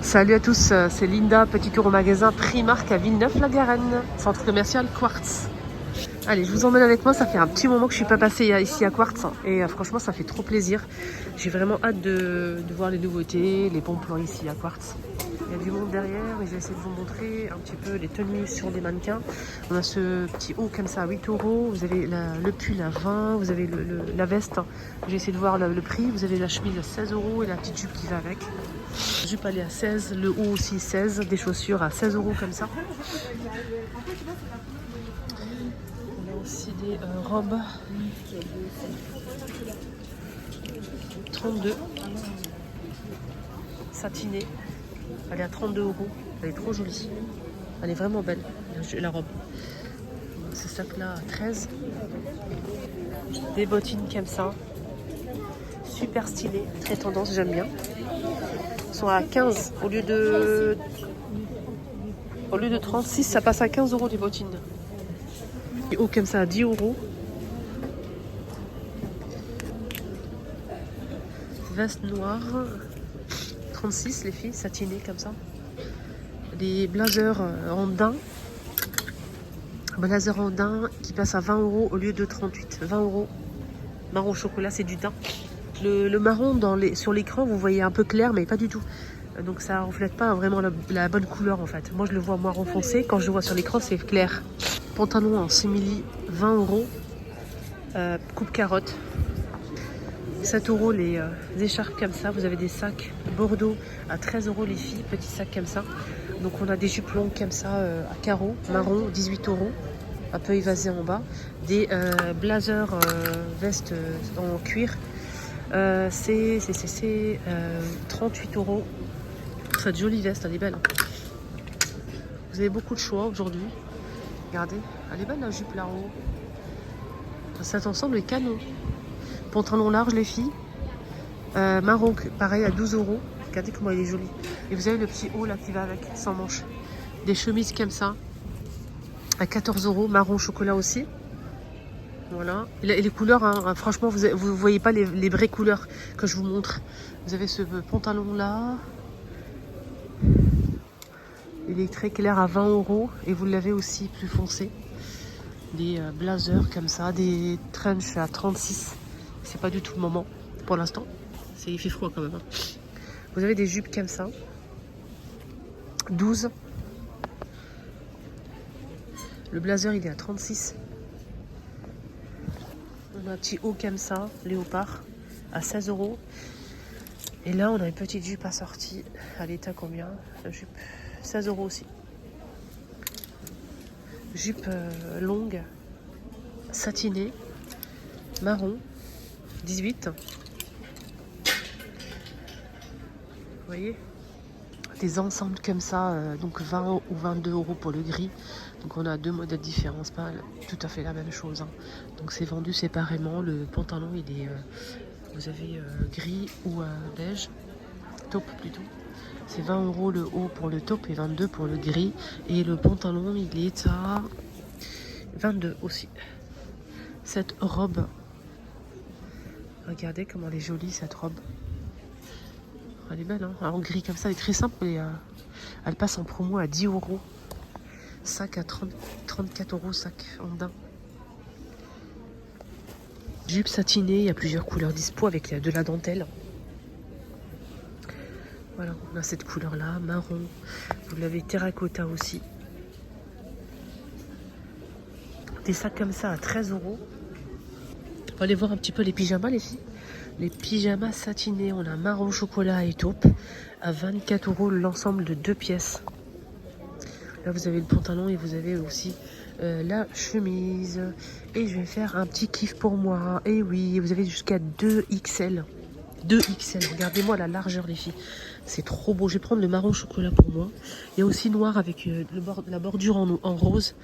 Salut à tous, c'est Linda, petit tour au magasin Primark à Villeneuve-la-Garenne, centre commercial Quartz. Allez, je vous emmène avec moi, ça fait un petit moment que je suis pas passée ici à Quartz et franchement ça fait trop plaisir. J'ai vraiment hâte de voir les nouveautés, les bons plans ici à Quartz. Il y a du monde derrière et je vais essayer de vous montrer un petit peu les tenues sur des mannequins. On a ce petit haut comme ça à 8 €, vous avez le pull à 20, vous avez la veste, j'ai essayé de voir le prix, vous avez la chemise à 16 € et la petite jupe qui va avec. La jupe elle est à 16, le haut aussi 16, des chaussures à 16 € comme ça. On a aussi des robes 32 satinées. Elle est à 32 €. Elle est trop jolie. Elle est vraiment belle, la robe. Ce sac-là à 13. Des bottines comme ça. Super stylées, très tendance, j'aime bien. Elles sont à 15 au lieu de 36, ça passe à 15 € des bottines. Et haut comme ça à 10 €. Veste noire, 36 les filles, satinées comme ça. Des blazers en daim. Blazer en daim qui passe à 20 € au lieu de 38. 20 €. Marron chocolat, c'est du daim. Le marron sur l'écran, vous voyez un peu clair, mais pas du tout. Donc ça reflète pas vraiment la bonne couleur en fait. Moi je le vois marron foncé, quand je le vois sur l'écran c'est clair. Pantalon en simili, 20 €. Coupe carotte. 7 € les écharpes comme ça. Vous avez des sacs Bordeaux à 13 € les filles, petits sacs comme ça. Donc on a des jupes longues comme ça à carreaux, marron, 18 €, un peu évasé en bas. Des blazers vestes en cuir, c'est 38 €. Cette jolie veste, elle est belle. Vous avez beaucoup de choix aujourd'hui. Regardez, elle est belle la jupe là-haut. Cet ensemble est canon. Pantalon large les filles, marron pareil à 12 €. Regardez comment il est joli. Et vous avez le petit haut là qui va avec, sans manches. Des chemises comme ça à 14 €, marron chocolat aussi. Voilà. Et les couleurs, hein, franchement, vous voyez pas les vraies couleurs que je vous montre. Vous avez ce pantalon là. Il est très clair à 20 € et vous l'avez aussi plus foncé. Des blazers comme ça, des trench à 36. C'est pas du tout le moment pour l'instant. Il fait froid quand même. Hein. Vous avez des jupes comme ça. 12. Le blazer il est à 36. On a un petit haut comme ça, léopard, à 16 €. Et là on a une petite jupe assortie. Elle est à combien la jupe? 16 € aussi. Jupe longue, satinée, marron, 18. Vous voyez, des ensembles comme ça, donc 20 ou 22 € pour le gris. Donc on a deux modèles différents, c'est pas tout à fait la même chose. Hein. Donc c'est vendu séparément. Le pantalon il est, vous avez gris ou beige, taupe plutôt. C'est 20 € le haut pour le taupe et 22 € pour le gris. Et le pantalon il est à 22 aussi. Cette robe, regardez comment elle est jolie cette robe. Elle est belle, hein. Alors, en gris comme ça, elle est très simple et elle passe en promo à 10 €. Sac à 34 € sac en daim. Jupe satinée, il y a plusieurs couleurs dispo avec de la dentelle. Voilà, on a cette couleur là, marron. Vous l'avez terracotta aussi. Des sacs comme ça à 13 €. On va aller voir un petit peu les pyjamas les filles. Les pyjamas satinés, on a marron chocolat et taupe à 24 € l'ensemble de 2 pièces. Là vous avez le pantalon et vous avez aussi la chemise. Et je vais faire un petit kiff pour moi. Et oui, vous avez jusqu'à 2XL. 2XL, regardez-moi la largeur les filles. C'est trop beau. Je vais prendre le marron chocolat pour moi. Il y a aussi noir avec la bordure en rose.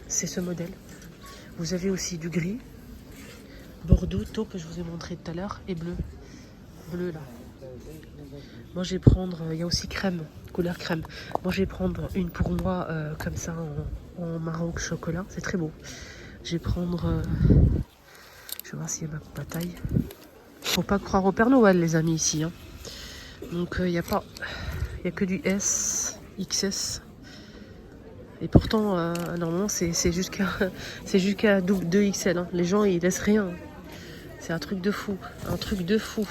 C'est ce modèle. Vous avez aussi du gris. Bordeaux, taupe que je vous ai montré tout à l'heure, et bleu. Bleu là. Moi je vais prendre, il y a aussi crème, couleur crème. Moi je vais prendre une pour moi comme ça en marron chocolat, c'est très beau. Je vais prendre, je vais voir s'il y a ma taille. Faut pas croire au Père Noël les amis ici. Hein. Donc il n'y a pas Il n'y a que du S, XS. Et pourtant, normalement, c'est jusqu'à 2XL. Hein. Les gens, ils laissent rien. C'est un truc de fou. Un truc de fou.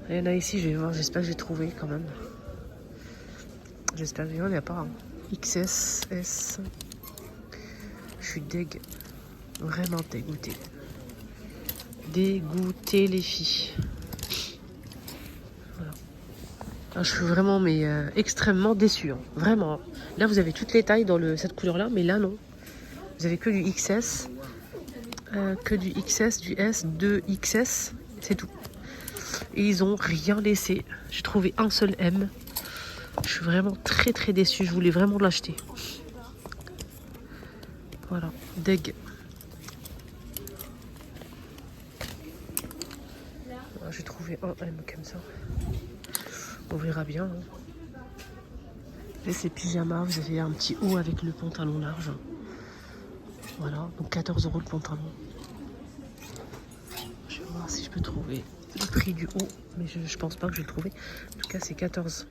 Il y en a ici, je vais voir. J'espère que j'ai trouvé quand même. J'espère qu'il n'y en a pas. Hein. XS, S. Je suis deg. Vraiment dégoûtée. Dégoûtée, les filles. Voilà. Ah, je suis vraiment, mais extrêmement déçue. Hein. Vraiment. Là, vous avez toutes les tailles dans cette couleur-là, mais là, non. Vous avez que du XS. Du S, 2XS. C'est tout. Et ils ont rien laissé. J'ai trouvé un seul M. Je suis vraiment très très déçue. Je voulais vraiment l'acheter. Voilà. Deg. J'ai trouvé un M comme ça. On verra bien. Hein. Et ces pyjamas, vous avez un petit haut avec le pantalon large. Voilà, donc 14 € le pantalon. Je vais voir si je peux trouver le prix du haut, mais je pense pas que je vais le trouver. En tout cas, c'est 14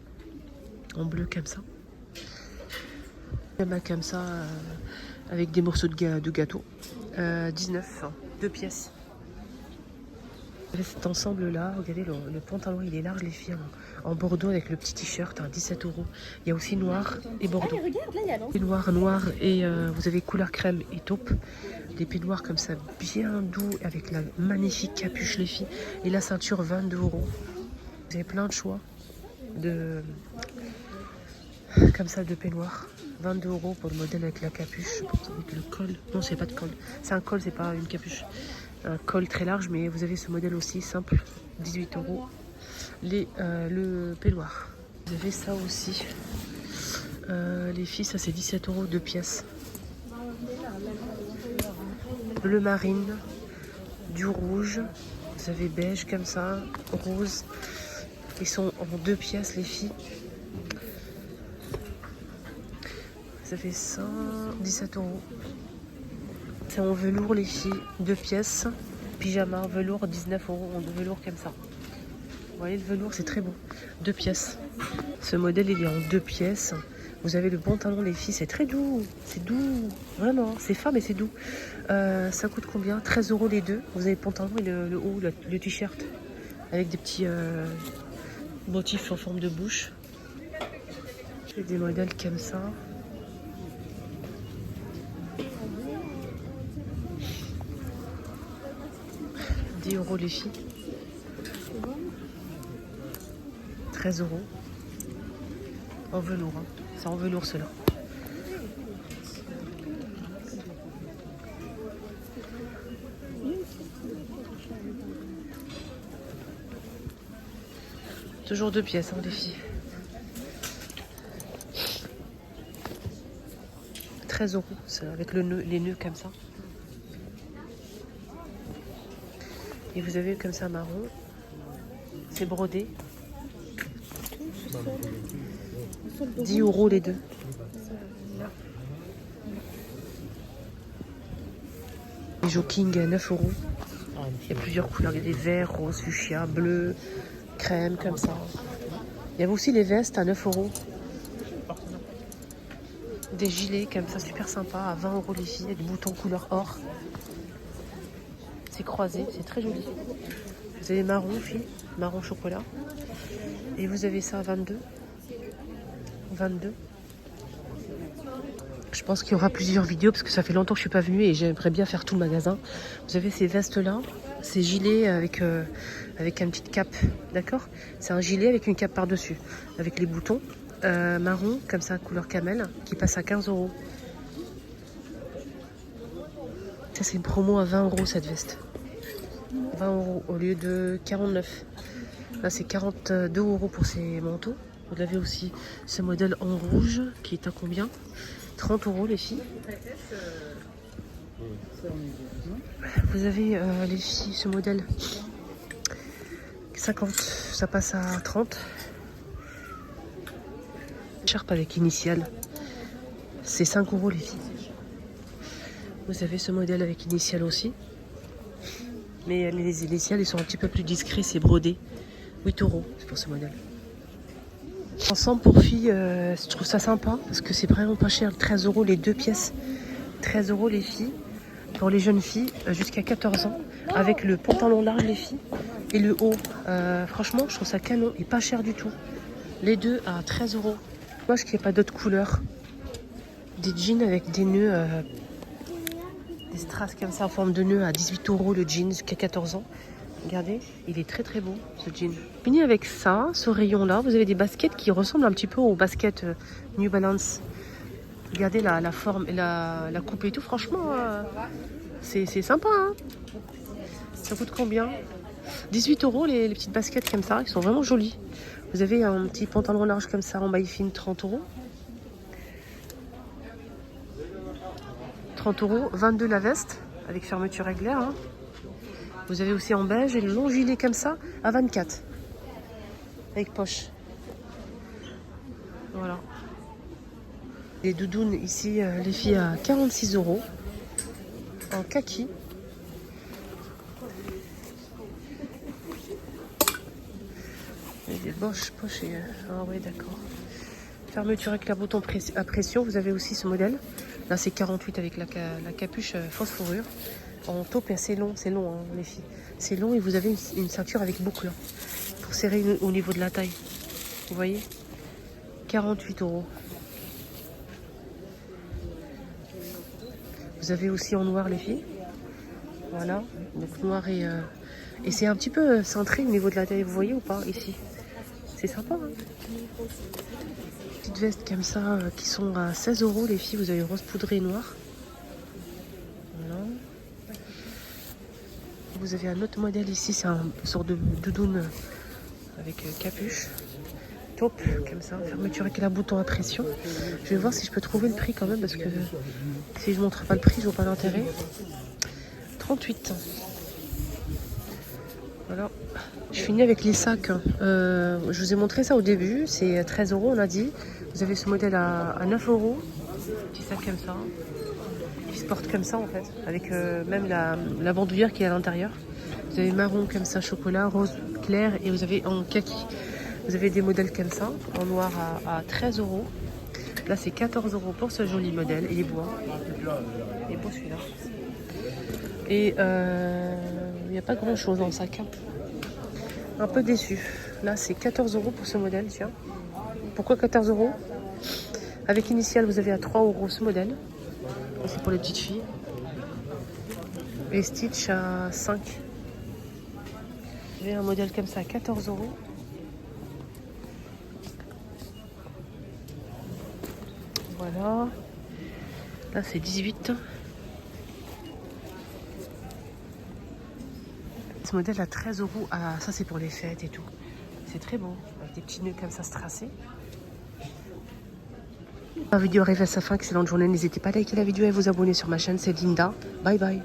en bleu comme ça. Pyjama comme ça, avec des morceaux de gâteau. 19, 2 pièces. Cet ensemble là, regardez le pantalon, il est large les filles, en bordeaux avec le petit t-shirt, 17 €. Il y a aussi noir et bordeaux. Regarde, là, il y a Noir et vous avez couleur crème et taupe. Des peignoirs comme ça, bien doux, avec la magnifique capuche les filles. Et la ceinture, 22 €. Vous avez plein de choix comme ça de peignoirs. 22 € pour le modèle avec la capuche, avec le col. Non, c'est pas de col. C'est un col, c'est pas une capuche. Un col très large, mais vous avez ce modèle aussi simple, 18 €. Le peignoir. Vous avez ça aussi. Les filles, ça c'est 17 € 2 pièces. Bleu marine, du rouge. Vous avez beige comme ça, rose. Ils sont en 2 pièces les filles. Ça fait 17 €. C'est en velours les filles, 2 pièces. Pyjama, velours, 19 € en velours comme ça. Vous voyez le velours, c'est très beau. 2 pièces. Ce modèle, il est en 2 pièces. Vous avez le pantalon les filles, c'est très doux. C'est doux, vraiment. C'est fin mais c'est doux. Ça coûte combien? 13 € les deux. Vous avez le pantalon et le haut, le t-shirt. Avec des petits motifs en forme de bouche. J'ai des modèles comme ça. €10 les filles. 13 €. En velours. Hein. C'est en velours cela. Toujours 2 pièces, hein, les filles. 13 €, c'est avec les nœuds comme ça. Et vous avez comme ça marron. C'est brodé. 10 € les deux. Les jogging à 9 €. Il y a plusieurs couleurs. Il y a des verts, rose, fuchsia, bleu, crème comme ça. Il y a aussi les vestes à 9 €. Des gilets comme ça, super sympa, à 20 € les filles. Il y a des boutons couleur or. C'est croisé, c'est très joli. Vous avez marron, filles, marron chocolat. Et vous avez ça à 22. 22. Je pense qu'il y aura plusieurs vidéos parce que ça fait longtemps que je suis pas venue et j'aimerais bien faire tout le magasin. Vous avez ces vestes là, ces gilets avec une petite cape, d'accord? C'est un gilet avec une cape par dessus, avec les boutons marron comme ça, couleur camel, qui passe à 15 €. Ça c'est une promo à 20 € cette veste. 20 € au lieu de 49. Là c'est 42 € pour ces manteaux. Vous avez aussi ce modèle en rouge qui est à combien? 30 € les filles. Vous avez les filles ce modèle 50, ça passe à 30. Sharp avec initiale, c'est 5 € les filles. Vous avez ce modèle avec initiale aussi, mais les initiales ils sont un petit peu plus discrets, c'est brodé. 8 € c'est pour ce modèle. Ensemble pour filles, je trouve ça sympa parce que c'est vraiment pas cher. 13 € les 2 pièces. 13 € les filles. Pour les jeunes filles jusqu'à 14 ans. Avec le pantalon large les filles. Et le haut. Franchement, je trouve ça canon et pas cher du tout. Les deux à 13 €. Dommage qu'il n'y ait pas d'autres couleurs. Des jeans avec des nœuds. Des strass comme ça en forme de nœud à 18 € le jean jusqu'à 14 ans. Regardez, il est très très beau ce jean. Fini avec ça, ce rayon là, vous avez des baskets qui ressemblent un petit peu aux baskets New Balance. Regardez la forme et la coupe et tout, franchement c'est sympa hein. Ça coûte combien? 18 € les petites baskets comme ça, ils sont vraiment jolies. Vous avez un petit pantalon large comme ça en maille fine, 30 €. 30 €, 22 la veste avec fermeture réglaire hein. Vous avez aussi en beige et le long gilet comme ça à 24 avec poche. Voilà. Les doudounes ici, les filles à 46 € en kaki. Et des poches et ah oui d'accord. Fermeture avec la bouton à pression. Vous avez aussi ce modèle. Là c'est 48 avec la capuche fausse fourrure. En taupe, c'est long hein, les filles. C'est long et vous avez une ceinture avec boucle pour serrer au niveau de la taille. Vous voyez, 48 €. Vous avez aussi en noir les filles. Voilà, donc noir et c'est un petit peu cintré au niveau de la taille. Vous voyez ou pas ici? C'est sympa. Hein, petites vestes comme ça qui sont à 16 € les filles. Vous avez rose poudré et noir. Voilà. Vous avez un autre modèle ici, c'est un sort de doudoune avec capuche, taupe comme ça, fermeture avec la bouton à pression. Je vais voir si je peux trouver le prix quand même parce que si je ne montre pas le prix, je vois pas l'intérêt. 38. Voilà. Je finis avec les sacs. Je vous ai montré ça au début, c'est 13 € on a dit. Vous avez ce modèle à 9 €. Petit sac comme ça. Qui se porte comme ça en fait, avec même la bandoulière qui est à l'intérieur. Vous avez marron comme ça, chocolat, rose clair et vous avez en kaki. Vous avez des modèles comme ça, en noir à 13 €. Là c'est 14 € pour ce joli modèle, il est beau. Il est beau celui-là. Et il n'y a pas grand chose dans le sac. Hein. Un peu déçu. Là c'est 14 € pour ce modèle, tiens. Pourquoi 14 €? Avec initial vous avez à 3 € ce modèle. C'est pour les petites filles. Et Stitch à 5. J'ai un modèle comme ça à 14 €. Voilà. Là c'est 18. Ce modèle à 13 €. Ah, ça c'est pour les fêtes et tout. C'est très beau. Avec des petits nœuds comme ça strassés. La vidéo arrive à sa fin. Excellente journée. N'hésitez pas à liker la vidéo et à vous abonner sur ma chaîne. C'est Linda. Bye bye.